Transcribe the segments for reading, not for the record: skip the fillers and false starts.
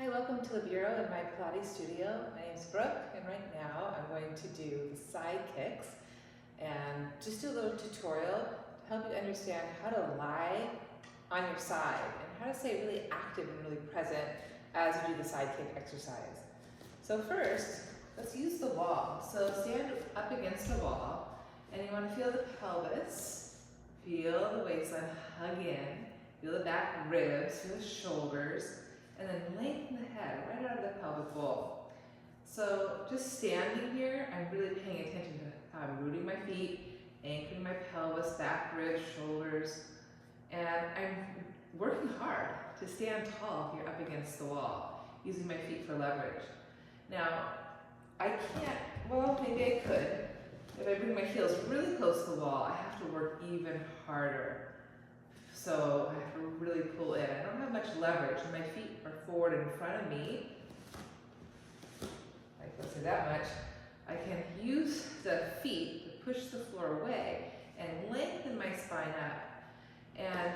Hi, welcome to the Bureau in my Pilates studio. My name is Brooke, and right now I'm going to do the side kicks and just do a little tutorial to help you understand how to lie on your side and how to stay really active and really present as you do the side kick exercise. So first, let's use the wall. So stand up against the wall, and you want to feel the pelvis, feel the waistline hug in, feel the back ribs, feel the shoulders, and then lengthen the head right out of the pelvic bowl. So just standing here, I'm really paying attention to how I'm rooting my feet, anchoring my pelvis, back ribs, shoulders, and I'm working hard to stand tall here up against the wall, using my feet for leverage. Now, I can't, well, maybe I could. If I bring my heels really close to the wall, I have to work even harder. So I have to really pull in. I don't have much leverage. My feet are forward in front of me. Like, let's say that much. I can use the feet to push the floor away and lengthen my spine up. And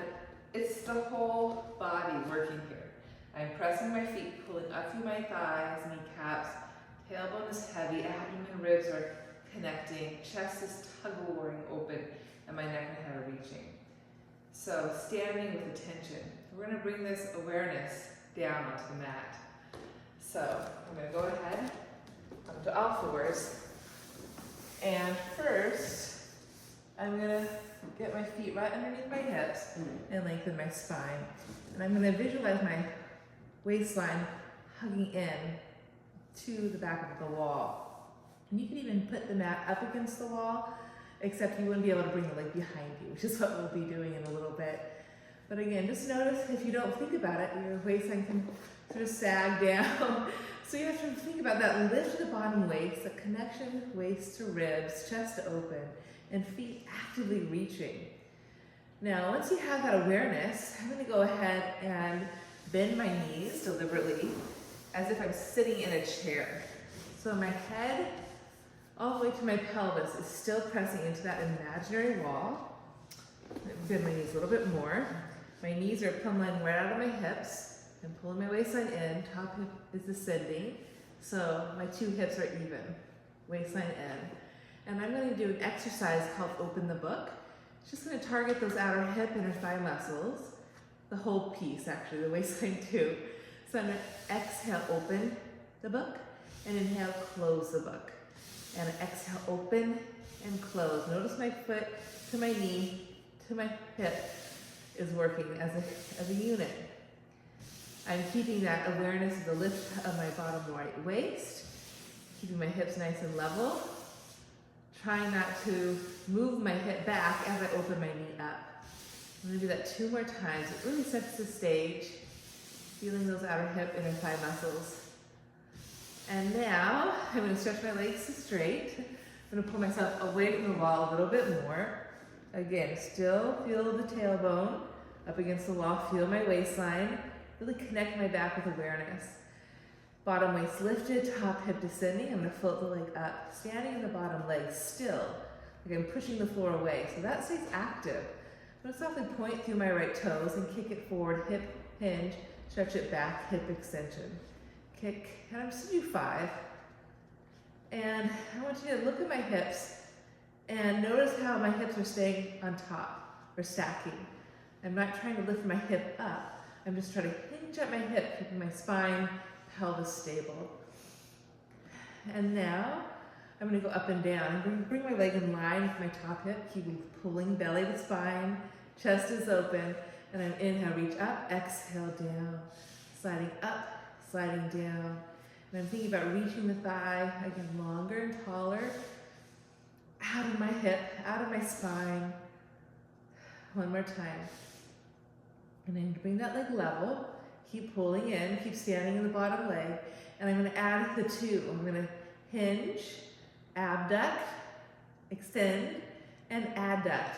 it's the whole body working here. I'm pressing my feet, pulling up through my thighs, kneecaps, tailbone is heavy, abdomen and ribs are connecting, chest is tug-of-warring open, and my neck and head are reaching. So standing with attention. We're going to bring this awareness down onto the mat. So I'm going to go ahead up to all fours. And first, I'm going to get my feet right underneath my hips and lengthen my spine. And I'm going to visualize my waistline hugging in to the back of the wall. And you can even put the mat up against the wall, except you wouldn't be able to bring the leg behind you, which is what we'll be doing in a little bit. But again, just notice if you don't think about it, your waistline can sort of sag down. So you have to think about that lift to the bottom waist, the connection waist to ribs, chest to open, and feet actively reaching. Now, once you have that awareness, I'm going to go ahead and bend my knees deliberately as if I'm sitting in a chair. So my head all the way to my pelvis is still pressing into that imaginary wall. Bend my knees a little bit more. My knees are plumb line right out of my hips. I'm pulling my waistline in, top hip is ascending. So my two hips are even, waistline in. And I'm going to do an exercise called Open the Book. It's just going to target those outer hip, inner thigh muscles, the whole piece actually, the waistline too. So I'm going to exhale, open the book, and inhale, close the book. And exhale, open and close. Notice my foot to my knee, to my hip is working as a unit. I'm keeping that awareness of the lift of my bottom right waist, keeping my hips nice and level, trying not to move my hip back as I open my knee up. I'm gonna do that 2 more times. It really sets the stage, feeling those outer hip, inner thigh muscles. And now, I'm going to stretch my legs straight. I'm going to pull myself away from the wall a little bit more. Again, still feel the tailbone up against the wall. Feel my waistline. Really connect my back with awareness. Bottom waist lifted, top hip descending. I'm going to float the leg up. Standing in the bottom leg still. Like I'm pushing the floor away. So that stays active. I'm going to softly point through my right toes and kick it forward. Hip hinge, stretch it back, hip extension. Kick, and I'm just gonna do 5. And I want you to look at my hips and notice how my hips are staying on top or stacking. I'm not trying to lift my hip up. I'm just trying to hinge at my hip, keeping my spine, pelvis stable. And now I'm gonna go up and down. I'm gonna bring my leg in line with my top hip, keeping pulling belly to spine, chest is open, and I'm inhale, reach up, exhale down, sliding up, sliding down. And I'm thinking about reaching the thigh, again, longer and taller, out of my hip, out of my spine. One more time. And I'm going to bring that leg level, keep pulling in, keep standing in the bottom leg, and I'm going to add the 2. I'm going to hinge, abduct, extend, and adduct.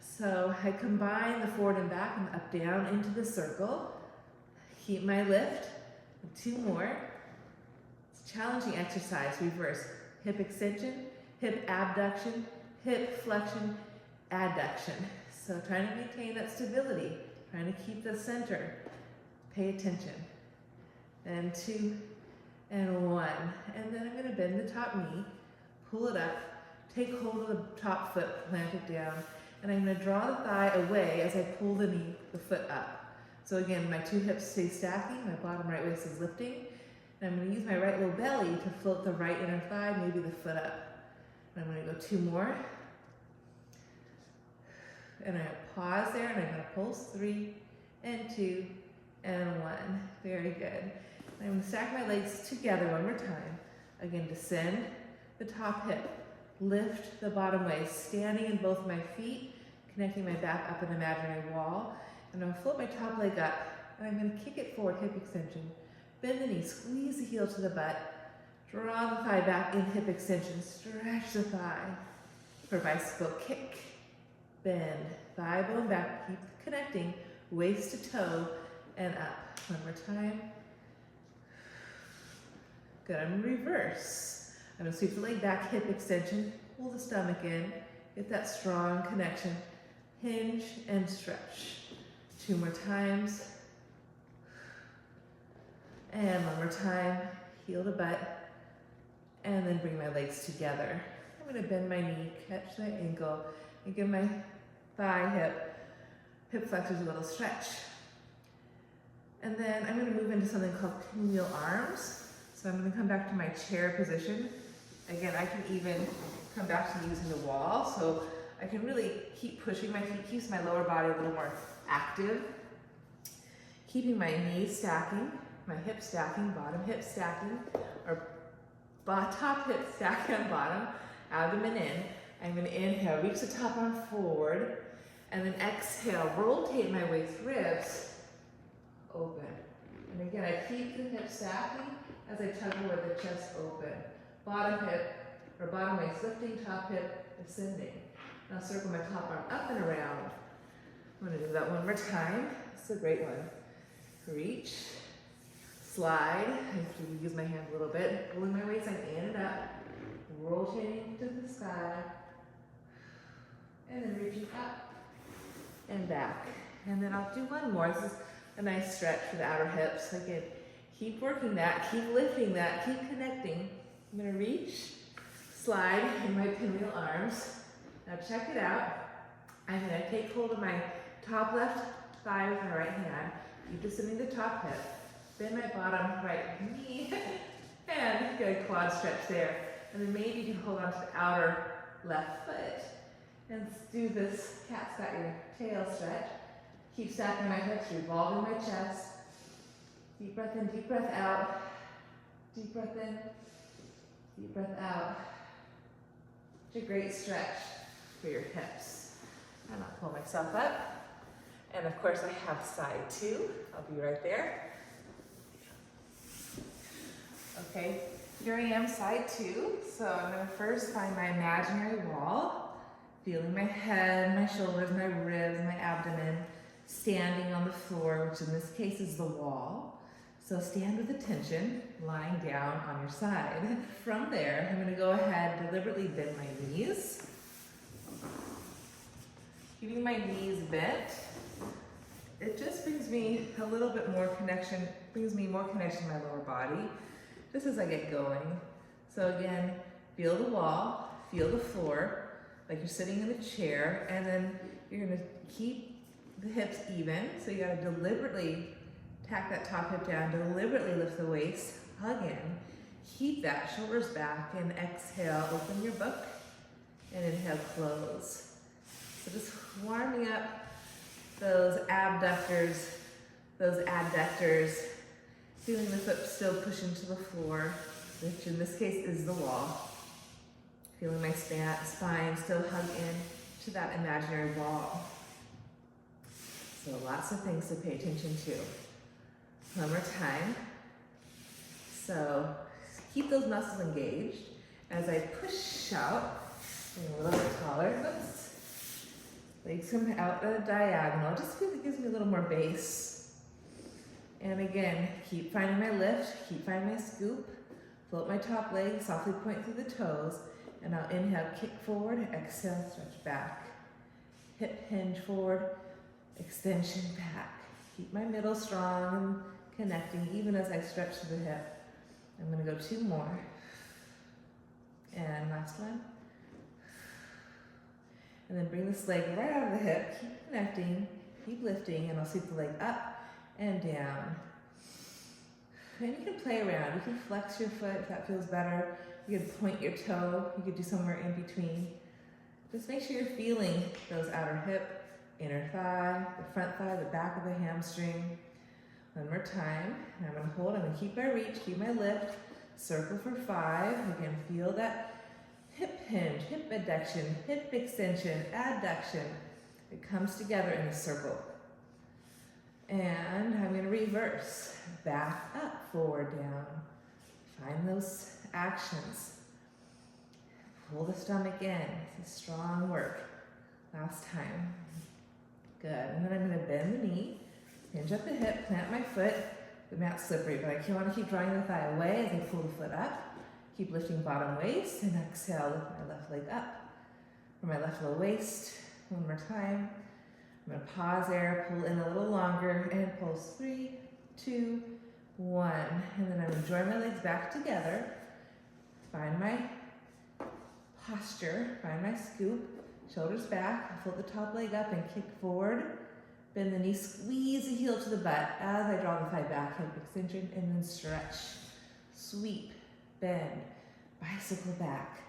So I combine the forward and back and up, down into the circle. Keep my lift. 2 more. It's a challenging exercise. Reverse. Hip extension, hip abduction, hip flexion, adduction. So trying to maintain that stability, trying to keep the center. Pay attention. and 2, and 1. And then I'm gonna bend the top knee, pull it up, take hold of the top foot, plant it down, and I'm gonna draw the thigh away as I pull the foot up. So again, my 2 hips stay stacking, my bottom right waist is lifting, and I'm gonna use my right low belly to float the right inner thigh, maybe the foot up. And I'm gonna go 2 more. And I'm gonna pause there, and I'm gonna pulse 3, and 2, and 1. Very good. And I'm gonna stack my legs together one more time. Again, descend the top hip, lift the bottom waist, standing in both my feet, connecting my back up an imaginary wall. And I'm gonna float my top leg up, and I'm gonna kick it forward, hip extension. Bend the knee, squeeze the heel to the butt, draw the thigh back in hip extension, stretch the thigh for bicycle kick. Bend, thigh bone back, keep connecting, waist to toe, and up. One more time. Good, I'm gonna reverse. I'm gonna sweep the leg back, hip extension, pull the stomach in, get that strong connection, hinge and stretch. 2 more times. And 1 more time, heel to butt, and then bring my legs together. I'm gonna bend my knee, catch my ankle, and give my thigh hip flexors a little stretch. And then I'm gonna move into something called pinwheel arms. So I'm gonna come back to my chair position. Again, I can even come back to using the wall, so I can really keep pushing my feet, keeps my lower body a little more active. Keeping my knees stacking, my hips stacking, bottom hip stacking, or top hip stacking on bottom, abdomen in. I'm gonna inhale, reach the top arm forward, and then exhale, rotate my waist ribs open. And again, I keep the hips stacking as I tug away the chest open. Bottom hip, or bottom waist lifting, top hip ascending. Now circle my top arm up and around. I'm gonna do that one more time. It's a great one. Reach, slide. I have to use my hand a little bit. Pulling my waist, I'm in and up. Rotating to the sky. And then reaching up and back. And then I'll do one more. This is a nice stretch for the outer hips. Again, keep working that, keep lifting that, keep connecting. I'm gonna reach, slide in my pinwheel arms. Now check it out. I'm gonna take hold of my top left thigh with my right hand. Keep descending the top hip. Bend my bottom right knee. And get a quad stretch there. And then maybe you can hold on to the outer left foot. And do this cat's got your tail stretch. Keep stacking my hips, revolving my chest. Deep breath in, deep breath out. Deep breath in, deep breath out. It's a great stretch for your hips. And I'll pull myself up. And of course I have side 2. I'll be right there. Okay, here I am, side 2. So I'm gonna first find my imaginary wall, feeling my head, my shoulders, my ribs, my abdomen, standing on the floor, which in this case is the wall. So stand with attention, lying down on your side. From there, I'm gonna go ahead, deliberately bend my knees. Keeping my knees bent, it just brings me a little bit more connection, brings me more connection to my lower body, just as I get going. So again, feel the wall, feel the floor, like you're sitting in a chair, and then you're gonna keep the hips even. So you gotta deliberately tack that top hip down, deliberately lift the waist, hug in, keep that, shoulders back, and exhale, open your book, and inhale, close. So just warming up those abductors, those adductors, feeling the foot still push into the floor, which in this case is the wall. Feeling my spine still hug in to that imaginary wall. So lots of things to pay attention to. One more time. So keep those muscles engaged as I push out, getting a little bit taller. Oops. Legs come out at a diagonal. Just feel it gives me a little more base. And again, keep finding my lift, keep finding my scoop. Float my top leg, softly point through the toes. And I'll inhale, kick forward, exhale, stretch back. Hip hinge forward, extension back. Keep my middle strong and connecting even as I stretch to the hip. I'm gonna go 2 more. And last one. And then bring this leg right out of the hip, keep connecting, keep lifting, and I'll sweep the leg up and down. And you can play around, you can flex your foot if that feels better. You can point your toe, you could do somewhere in between. Just make sure you're feeling those outer hip, inner thigh, the front thigh, the back of the hamstring. One more time, and I'm gonna hold, I'm gonna keep my reach, keep my lift, circle for 5. Again, feel that hip hinge, hip adduction, hip extension, adduction. It comes together in a circle. And I'm gonna reverse, back up, forward, down. Find those actions. Pull the stomach in, this is strong work. Last time. Good, and then I'm gonna bend the knee, hinge up the hip, plant my foot. The mat's slippery, but I want to keep drawing the thigh away as I pull the foot up. Keep lifting bottom waist, and exhale, lift my left leg up. For my left low waist, one more time. I'm gonna pause there, pull in a little longer, and pulse 3, 2, 1. And then I'm gonna join my legs back together. Find my posture, find my scoop, shoulders back, fold the top leg up and kick forward. Bend the knee, squeeze the heel to the butt as I draw the thigh back, hip extension, and then stretch. Sweep, bend, bicycle back.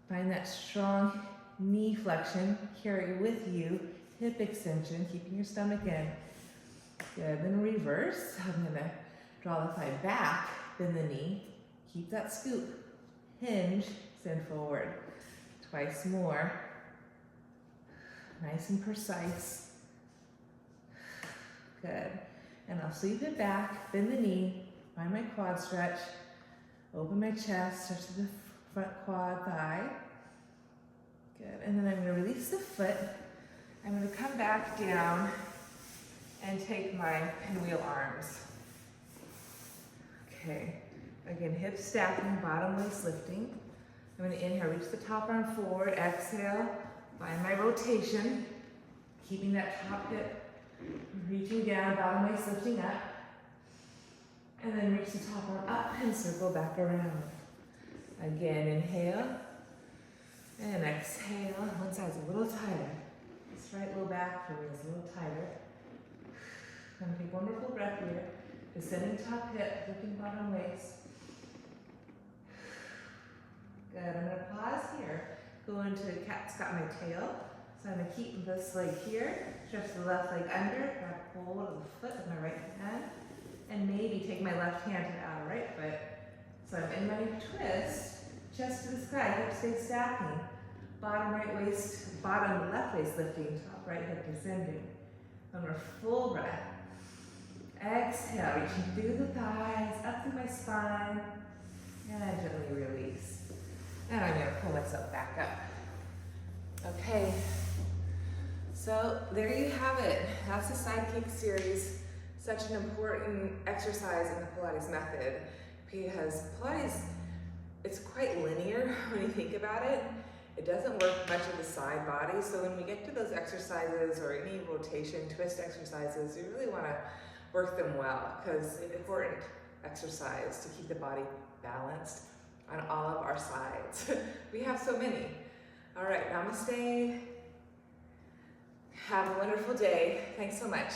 Find that strong knee flexion, carry with you, hip extension, keeping your stomach in. Good, then reverse. I'm gonna draw the thigh back, bend the knee, keep that scoop, hinge, send forward. Twice more. Nice and precise. Good. And I'll sweep it back, bend the knee, find my quad stretch, open my chest, stretch to the front quad thigh. Good. And then I'm going to release the foot. I'm going to come back down and take my pinwheel arms. Okay. Again, hips stacking, bottom waist lifting. I'm going to inhale, reach the top arm forward, exhale, find my rotation, keeping that top hip reaching down, bottom waist lifting up, and then reach the top arm up and circle back around. Again, inhale, and exhale. One side's a little tighter. This right low back for me is a little tighter. I'm gonna take one more full breath here. Descending top hip, lifting bottom waist. Good, I'm gonna pause here. Go into cat's got my tail. So I'm gonna keep this leg here, stretch the left leg under, grab hold of the foot with my right hand, and maybe take my left hand to the outer right foot. So I'm in my twist, chest to the sky, hips stay stacking, bottom right waist, bottom left waist lifting, top right hip descending. I'm gonna full breath. Exhale, reaching through the thighs, up through my spine, and I gently release. And I'm gonna pull myself back up. Okay. So there you have it. That's the side kick series. Such an important exercise in the Pilates method because Pilates, it's quite linear when you think about it. It doesn't work much of the side body. So when we get to those exercises or any rotation, twist exercises, you really want to work them well because it's an important exercise to keep the body balanced on all of our sides. We have so many. All right, namaste. Have a wonderful day. Thanks so much.